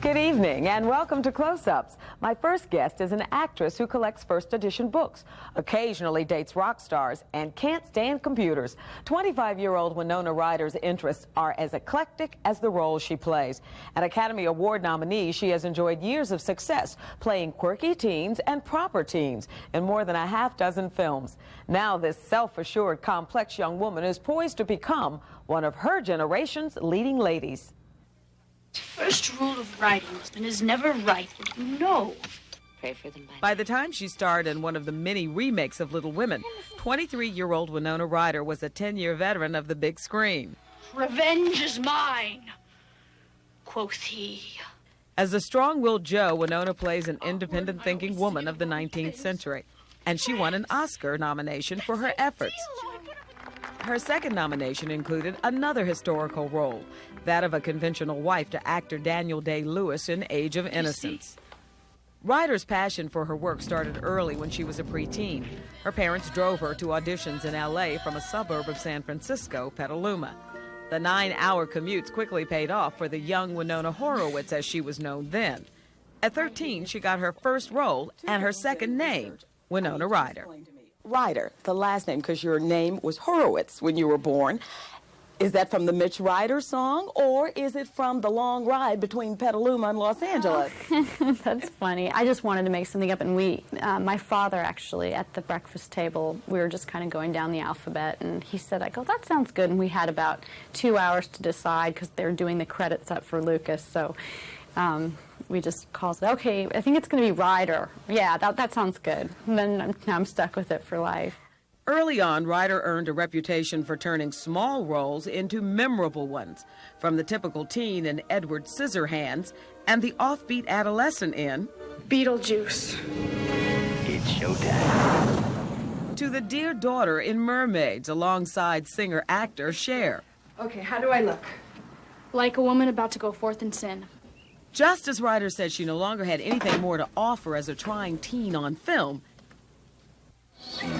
Good evening and welcome to Close-Ups. My first guest is an actress who collects first edition books, occasionally dates rock stars, and can't stand computers. 25-year-old Winona Ryder's interests are as eclectic as the roles she plays. An Academy Award nominee, she has enjoyed years of success playing quirky teens and proper teens in more than a half-dozen films. Now this self-assured, complex young woman is poised to become one of her generation's leading ladies. The first rule of writing is never write what you know. Pray for them. By the time she starred in one of the many remakes of Little Women, 23-year-old Winona Ryder was a 10-year veteran of the big screen. Revenge is mine, quoth he. As the strong-willed Jo, Winona plays an independent-thinking woman of the 19th century, and she won an Oscar nomination for her efforts. Her second nomination included another historical role, that of a conventional wife to actor Daniel Day-Lewis in Age of Innocence. Ryder's passion for her work started early when she was a preteen. Her parents drove her to auditions in L.A. from a suburb of San Francisco, Petaluma. The 9-hour commutes quickly paid off for the young Winona Horowitz, as she was known then. At 13, she got her first role and her second name, Winona Ryder. Ryder, the last name, because your name was Horowitz when you were born. Is that from the Mitch Ryder song, or is it from the long ride between Petaluma and Los Angeles? That's funny. I just wanted to make something up, and my father actually, at the breakfast table, we were just kind of going down the alphabet, and he said, I go, that sounds good, and we had about 2 hours to decide because they were doing the credits up for Lucas, so we just called it, okay, I think it's going to be Ryder. Yeah, that sounds good. And then I'm stuck with it for life. Early on, Ryder earned a reputation for turning small roles into memorable ones, from the typical teen in Edward Scissorhands and the offbeat adolescent in Beetlejuice. It's showtime. to the dear daughter in Mermaids alongside singer-actor Cher. Okay, how do I look? Like a woman about to go forth in sin. Just as Ryder said she no longer had anything more to offer as a trying teen on film, See me.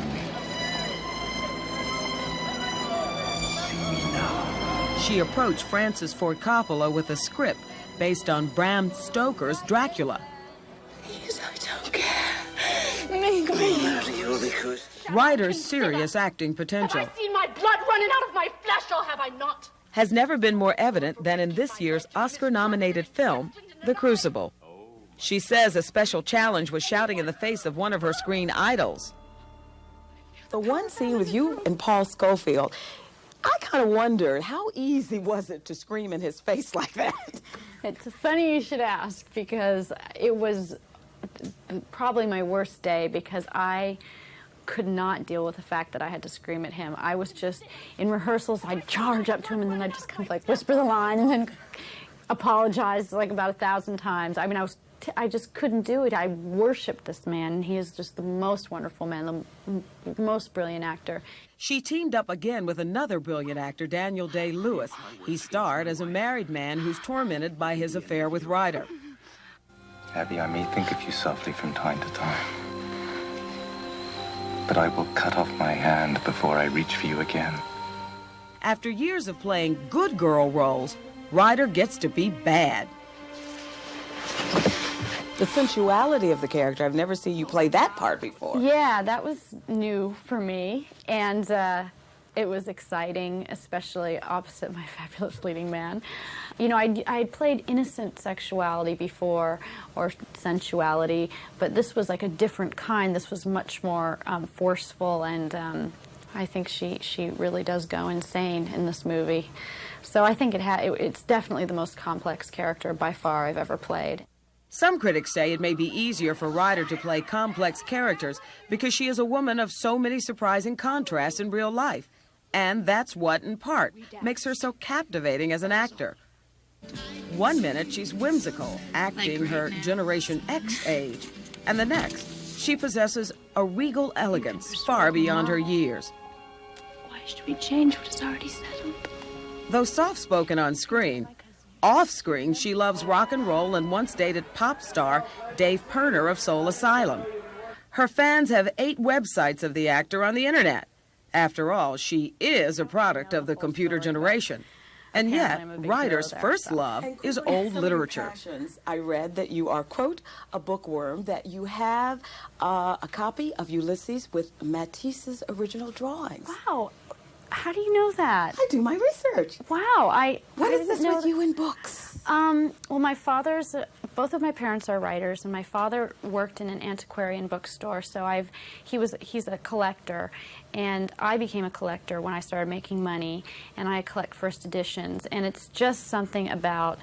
Now. she approached Francis Ford Coppola with a script based on Bram Stoker's Dracula. Please, I don't care. Make me. Ryder's serious acting potential Have I seen my blood running out of my flesh, or have I not? has never been more evident than in this year's Oscar-nominated film, The Crucible. She says a special challenge was shouting in the face of one of her screen idols. The one scene with you and Paul Scofield, I kind of wondered, how easy was it to scream in his face like that? It's funny you should ask, because it was probably my worst day, because I could not deal with the fact that I had to scream at him. I was just, in rehearsals, I'd charge up to him and then I'd just kind of like whisper the line and then apologize like about 1,000 times. I mean, I just couldn't do it. I worshiped this man. He is just the most wonderful man, the most brilliant actor. She teamed up again with another brilliant actor, Daniel Day-Lewis. He starred as a married man who's tormented by his affair with Ryder. Abby, I may think of you softly from time to time, but I will cut off my hand before I reach for you again. After years of playing good girl roles, Ryder gets to be bad. The sensuality of the character, I've never seen you play that part before. Yeah, that was new for me, and it was exciting, especially opposite my fabulous leading man. You know, I had played innocent sexuality before, or sensuality, but this was like a different kind. This was much more forceful, and I think she really does go insane in this movie. So I think it's definitely the most complex character by far I've ever played. Some critics say it may be easier for Ryder to play complex characters because she is a woman of so many surprising contrasts in real life. And that's what, in part, makes her so captivating as an actor. One minute, she's whimsical, acting her Generation X age. And the next, she possesses a regal elegance far beyond her years. Why should we change what is already settled? Though soft-spoken on screen, off-screen, she loves rock and roll and once dated pop star Dave Pirner of Soul Asylum. Her fans have 8 websites of the actor on the internet. After all, she is a product of the computer generation. And apparently yet, I'm a big Ryder's hero there, first so. love And is quickly, old some of your literature. passions. I read that you are, quote, a bookworm, that you have a copy of Ulysses with Matisse's original drawings. Wow, how do you know that? I do my research. Wow, What I is didn't this know with you in books? Well, my father's, both of my parents are writers, and my father worked in an antiquarian bookstore, so he's a collector, and I became a collector when I started making money, and I collect first editions, and it's just something about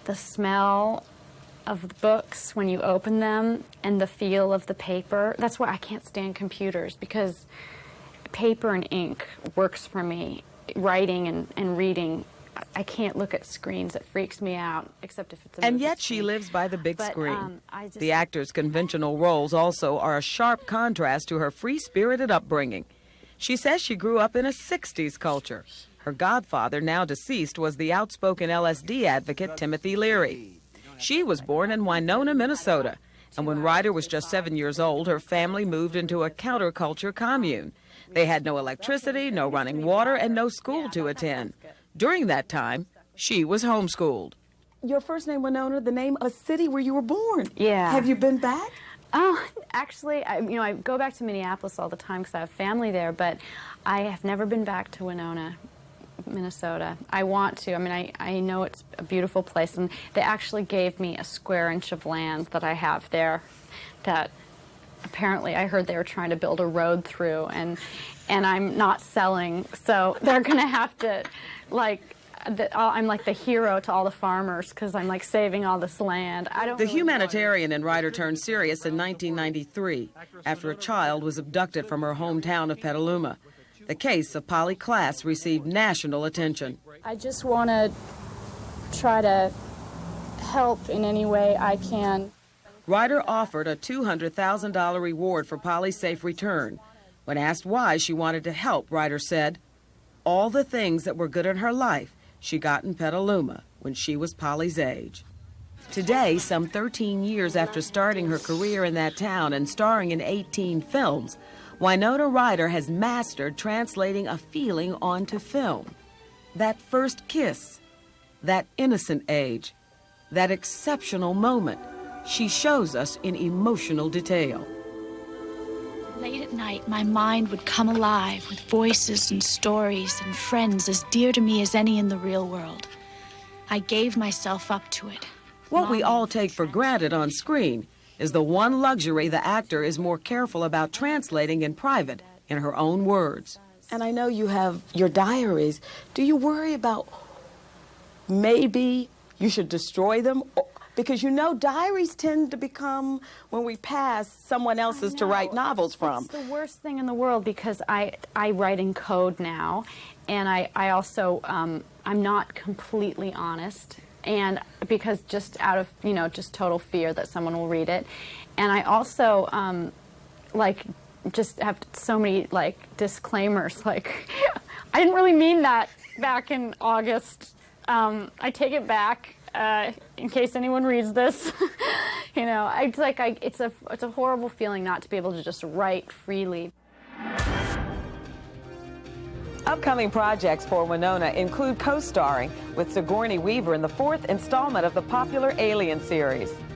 the smell of the books when you open them and the feel of the paper. That's why I can't stand computers, because paper and ink works for me. Writing and reading, I can't look at screens. It freaks me out, except if it's a And movie yet she screen. lives by the big But, screen. I just- The actor's conventional roles also are a sharp contrast to her free-spirited upbringing. She says she grew up in a 60s culture. Her godfather, now deceased, was the outspoken LSD advocate Timothy Leary. She was born in Winona, Minnesota, and when Ryder was just 7 years old, her family moved into a counterculture commune. They had no electricity, no running water, and no school to attend. During that time, she was homeschooled. Your first name, Winona, the name of a city where you were born. Yeah. Have you been back? Oh, actually, I go back to Minneapolis all the time because I have family there, but I have never been back to Winona, Minnesota. I want to. I mean, I know it's a beautiful place, and they actually gave me a square inch of land that I have there that apparently I heard they were trying to build a road through, and I'm not selling, so they're going to have to, I'm like the hero to all the farmers because I'm like saving all this land. I don't The really know. humanitarian in Ryder turned serious in 1993 after a child was abducted from her hometown of Petaluma. The case of Polly Klaas received national attention. I just want to try to help in any way I can. Ryder offered a $200,000 reward for Polly's safe return. When asked why she wanted to help, Ryder said, all the things that were good in her life she got in Petaluma when she was Polly's age. Today, some 13 years after starting her career in that town and starring in 18 films, Winona Ryder has mastered translating a feeling onto film. That first kiss, that innocent age, that exceptional moment, she shows us in emotional detail. Late at night, my mind would come alive with voices and stories and friends as dear to me as any in the real world. I gave myself up to it. What we all take for granted on screen is the one luxury the actor is more careful about translating in private, in her own words. And I know you have your diaries. Do you worry about maybe you should destroy them? Because you know diaries tend to become, when we pass, someone else's to write novels from. It's the worst thing in the world because I write in code now, and I also, I'm not completely honest, and because just out of, just total fear that someone will read it. And I also, just have so many, disclaimers, I didn't really mean that back in August. I take it back. In case anyone reads this, it's a horrible feeling not to be able to just write freely. Upcoming projects for Winona include co-starring with Sigourney Weaver in the 4th installment of the popular Alien series.